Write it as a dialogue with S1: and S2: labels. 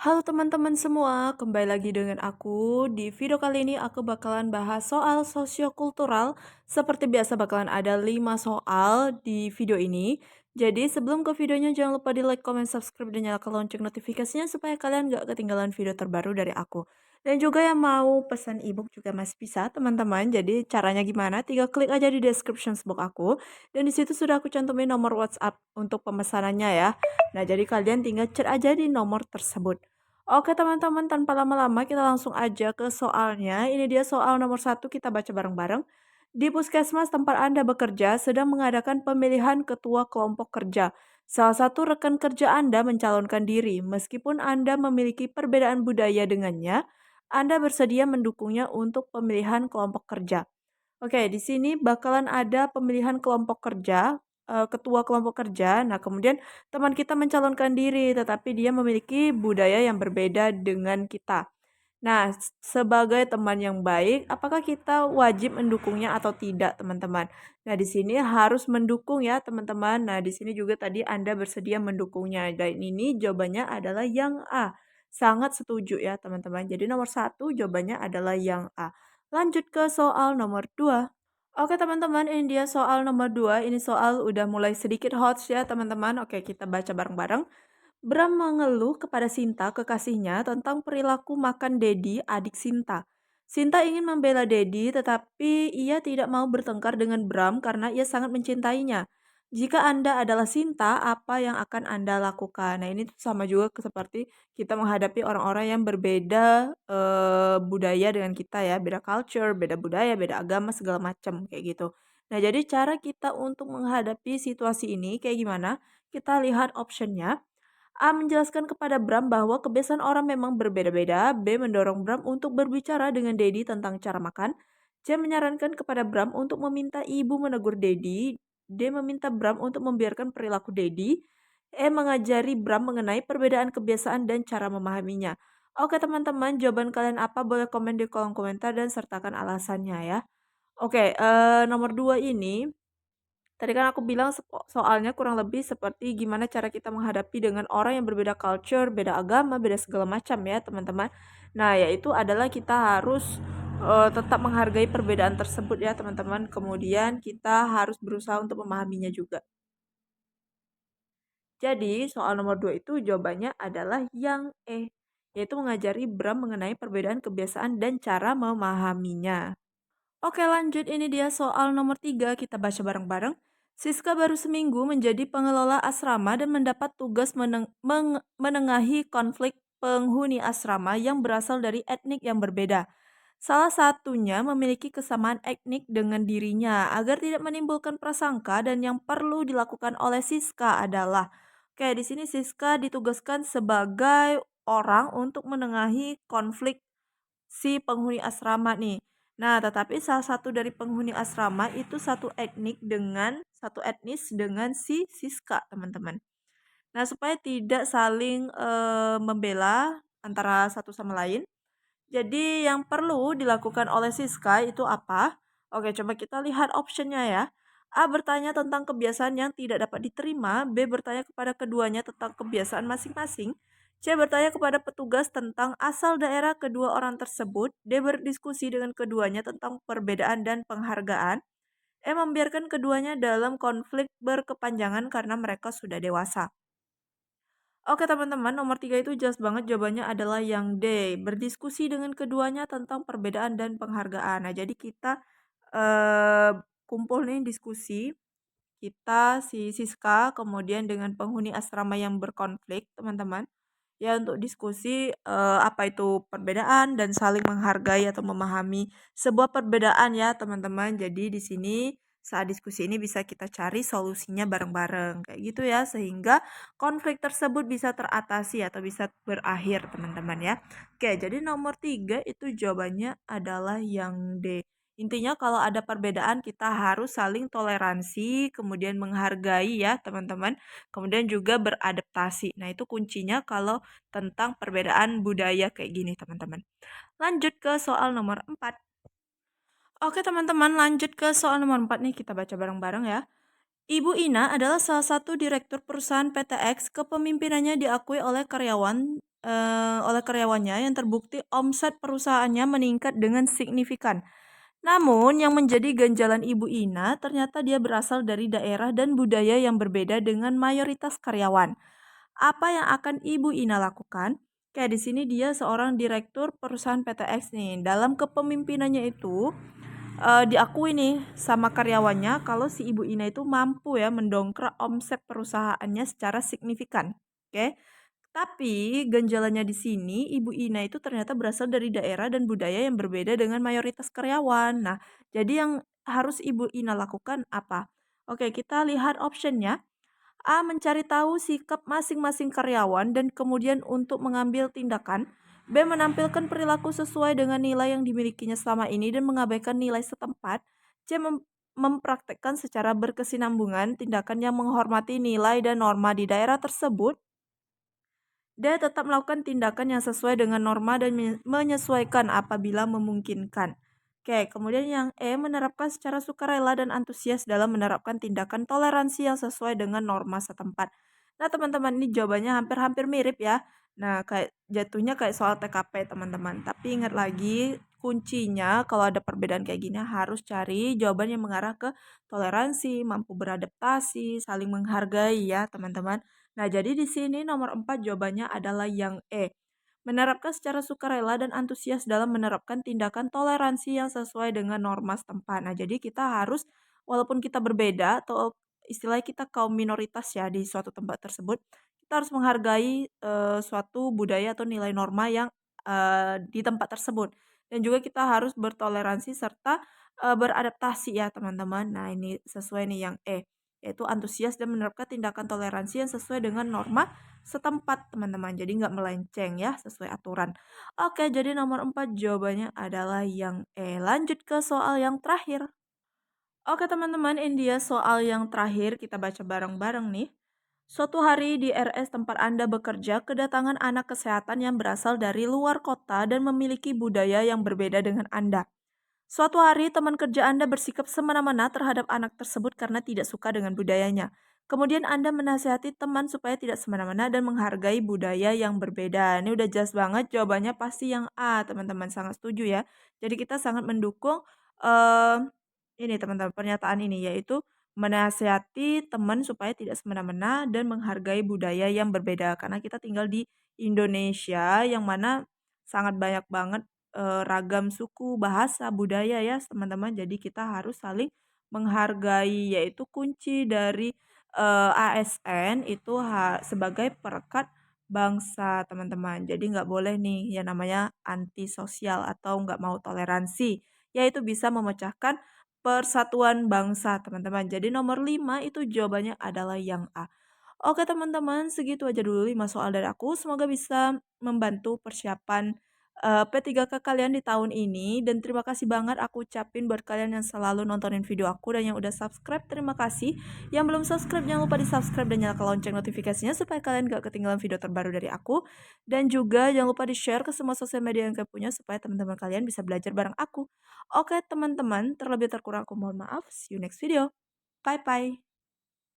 S1: Halo teman-teman semua, kembali lagi dengan aku. Di video kali ini aku bakalan bahas soal sosiokultural. Seperti biasa bakalan ada 5 soal di video ini. Jadi sebelum ke videonya jangan lupa di like, comment, subscribe, dan nyalakan lonceng notifikasinya supaya kalian gak ketinggalan video terbaru dari aku. Dan juga yang mau pesan ebook juga masih bisa teman-teman. Jadi caranya gimana? Tinggal klik aja di description box aku. Dan di situ sudah aku cantumin nomor WhatsApp untuk pemesanannya ya. Nah, jadi kalian tinggal chat aja di nomor tersebut. Oke teman-teman, tanpa lama-lama kita langsung aja ke soalnya. Ini dia soal nomor satu, kita baca bareng-bareng. Di puskesmas tempat Anda bekerja sedang mengadakan pemilihan ketua kelompok kerja. Salah satu rekan kerja Anda mencalonkan diri. Meskipun Anda memiliki perbedaan budaya dengannya, Anda bersedia mendukungnya untuk pemilihan kelompok kerja. Oke, di sini bakalan ada pemilihan kelompok kerja, ketua kelompok kerja. Nah, kemudian teman kita mencalonkan diri, tetapi dia memiliki budaya yang berbeda dengan kita. Nah, sebagai teman yang baik, apakah kita wajib mendukungnya atau tidak, teman-teman? Nah, di sini harus mendukung ya, teman-teman. Nah, di sini juga tadi Anda bersedia mendukungnya. Dan ini jawabannya adalah yang A. Sangat setuju ya, teman-teman. Jadi nomor satu jawabannya adalah yang A. Lanjut ke soal nomor 2. Oke, teman-teman, ini dia soal nomor 2. Ini soal udah mulai sedikit hot ya, teman-teman. Oke, kita baca bareng-bareng. Bram mengeluh kepada Sinta, kekasihnya, tentang perilaku makan Dedi, adik Sinta. Sinta ingin membela Dedi, tetapi ia tidak mau bertengkar dengan Bram karena ia sangat mencintainya. Jika Anda adalah Sinta, apa yang akan Anda lakukan? Nah, ini tuh sama juga seperti kita menghadapi orang-orang yang berbeda budaya dengan kita ya, beda culture, beda budaya, beda agama, segala macam kayak gitu. Nah, jadi cara kita untuk menghadapi situasi ini kayak gimana? Kita lihat optionnya. A menjelaskan kepada Bram bahwa kebiasaan orang memang berbeda-beda. B mendorong Bram untuk berbicara dengan Dedi tentang cara makan. C menyarankan kepada Bram untuk meminta ibu menegur Dedi. D meminta Bram untuk membiarkan perilaku Dedi. E mengajari Bram mengenai perbedaan kebiasaan dan cara memahaminya. Oke teman-teman, jawaban kalian apa? Boleh komen di kolom komentar dan sertakan alasannya ya. Oke, nomor 2 ini tadi kan aku bilang soalnya kurang lebih seperti gimana cara kita menghadapi dengan orang yang berbeda culture, beda agama, beda segala macam ya teman-teman. Nah, yaitu adalah kita harus tetap menghargai perbedaan tersebut ya teman-teman. Kemudian kita harus berusaha untuk memahaminya juga. Jadi soal nomor 2 itu jawabannya adalah yang E, yaitu mengajari Bram mengenai perbedaan kebiasaan dan cara memahaminya. Oke lanjut, ini dia soal nomor 3, kita baca bareng-bareng. Siska baru seminggu menjadi pengelola asrama dan mendapat tugas menengahi konflik penghuni asrama yang berasal dari etnik yang berbeda. Salah satunya memiliki kesamaan etnik dengan dirinya. Agar tidak menimbulkan prasangka dan yang perlu dilakukan oleh Siska adalah, oke di sini Siska ditugaskan sebagai orang untuk menengahi konflik si penghuni asrama nih. Nah, tetapi salah satu dari penghuni asrama itu satu etnis dengan si Siska, teman-teman. Nah, supaya tidak saling membela antara satu sama lain. Jadi yang perlu dilakukan oleh Siska itu apa? Oke, coba kita lihat optionnya ya. A bertanya tentang kebiasaan yang tidak dapat diterima, B bertanya kepada keduanya tentang kebiasaan masing-masing, C bertanya kepada petugas tentang asal daerah kedua orang tersebut, D berdiskusi dengan keduanya tentang perbedaan dan penghargaan, E membiarkan keduanya dalam konflik berkepanjangan karena mereka sudah dewasa. Oke teman-teman, nomor 3 itu jelas banget jawabannya adalah yang D. Berdiskusi dengan keduanya tentang perbedaan dan penghargaan. Nah, jadi kita eh kumpul nih diskusi. Kita si Siska kemudian dengan penghuni asrama yang berkonflik, teman-teman. Ya untuk diskusi apa itu perbedaan dan saling menghargai atau memahami sebuah perbedaan ya teman-teman. Jadi di sini saat diskusi ini bisa kita cari solusinya bareng-bareng kayak gitu ya sehingga konflik tersebut bisa teratasi atau bisa berakhir teman-teman ya. Oke, jadi nomor 3 itu jawabannya adalah yang D. Intinya kalau ada perbedaan kita harus saling toleransi, kemudian menghargai ya teman-teman, kemudian juga beradaptasi. Nah, itu kuncinya kalau tentang perbedaan budaya kayak gini teman-teman. Lanjut ke soal nomor 4. Oke teman-teman, lanjut ke soal nomor 4 nih, kita baca bareng-bareng ya. Ibu Ina adalah salah satu direktur perusahaan PT X, kepemimpinannya diakui oleh karyawan oleh karyawannya yang terbukti omset perusahaannya meningkat dengan signifikan. Namun, yang menjadi ganjalan Ibu Ina ternyata dia berasal dari daerah dan budaya yang berbeda dengan mayoritas karyawan. Apa yang akan Ibu Ina lakukan? Kayak di sini dia seorang direktur perusahaan PTX nih. Dalam kepemimpinannya itu diakui nih sama karyawannya kalau si Ibu Ina itu mampu ya mendongkrak omset perusahaannya secara signifikan. Oke. Tapi ganjalannya di sini Ibu Ina itu ternyata berasal dari daerah dan budaya yang berbeda dengan mayoritas karyawan. Nah, jadi yang harus Ibu Ina lakukan apa? Oke, kita lihat optionnya. A. Mencari tahu sikap masing-masing karyawan dan kemudian untuk mengambil tindakan. B. Menampilkan perilaku sesuai dengan nilai yang dimilikinya selama ini dan mengabaikan nilai setempat. C. Mempraktekkan secara berkesinambungan tindakan yang menghormati nilai dan norma di daerah tersebut. Dia tetap melakukan tindakan yang sesuai dengan norma dan menyesuaikan apabila memungkinkan. Oke, kemudian yang E, menerapkan secara sukarela dan antusias dalam menerapkan tindakan toleransi yang sesuai dengan norma setempat. Nah, teman-teman, ini jawabannya hampir-hampir mirip ya. Nah, kayak jatuhnya kayak soal TKP, teman-teman. Tapi ingat lagi, kuncinya kalau ada perbedaan kayak gini harus cari jawaban yang mengarah ke toleransi, mampu beradaptasi, saling menghargai ya, teman-teman. Nah, jadi di sini nomor 4 jawabannya adalah yang E. Menerapkan secara sukarela dan antusias dalam menerapkan tindakan toleransi yang sesuai dengan norma setempat. Nah, jadi kita harus, walaupun kita berbeda atau istilahnya kita kaum minoritas ya di suatu tempat tersebut, kita harus menghargai suatu budaya atau nilai norma yang di tempat tersebut. Dan juga kita harus bertoleransi serta beradaptasi ya teman-teman. Nah, ini sesuai nih yang E, yaitu antusias dan menerapkan tindakan toleransi yang sesuai dengan norma setempat teman-teman. Jadi nggak melenceng ya, sesuai aturan. Oke, jadi nomor 4 jawabannya adalah yang E. Lanjut ke soal yang terakhir. Oke teman-teman, ini dia soal yang terakhir, kita baca bareng-bareng nih. Suatu hari di RS tempat Anda bekerja, kedatangan anak kesehatan yang berasal dari luar kota dan memiliki budaya yang berbeda dengan Anda. Suatu hari, teman kerja Anda bersikap semena-mena terhadap anak tersebut karena tidak suka dengan budayanya. Kemudian Anda menasihati teman supaya tidak semena-mena dan menghargai budaya yang berbeda. Ini udah jelas banget, jawabannya pasti yang A, teman-teman. Sangat setuju ya. Jadi kita sangat mendukung eh ini teman-teman, pernyataan ini yaitu menasihati teman supaya tidak semena-mena dan menghargai budaya yang berbeda. Karena kita tinggal di Indonesia yang mana sangat banyak banget ragam suku, bahasa, budaya ya teman-teman. Jadi kita harus saling menghargai, yaitu kunci dari ASN itu sebagai perekat bangsa teman-teman. Jadi nggak boleh nih yang namanya antisosial atau nggak mau toleransi, yaitu bisa memecahkan persatuan bangsa teman-teman. Jadi nomor 5 itu jawabannya adalah yang A. Oke teman-teman, segitu aja dulu 5 soal dari aku. Semoga bisa membantu persiapan P3K kalian di tahun ini. Dan terima kasih banget aku ucapin buat kalian yang selalu nontonin video aku dan yang udah subscribe. Terima kasih. Yang belum subscribe jangan lupa di subscribe dan nyalakan lonceng notifikasinya supaya kalian gak ketinggalan video terbaru dari aku. Dan juga jangan lupa di share ke semua sosial media yang kalian punya supaya teman-teman kalian bisa belajar bareng aku. Oke teman-teman, terlebih terkurang aku mohon maaf. See you next video. Bye-bye.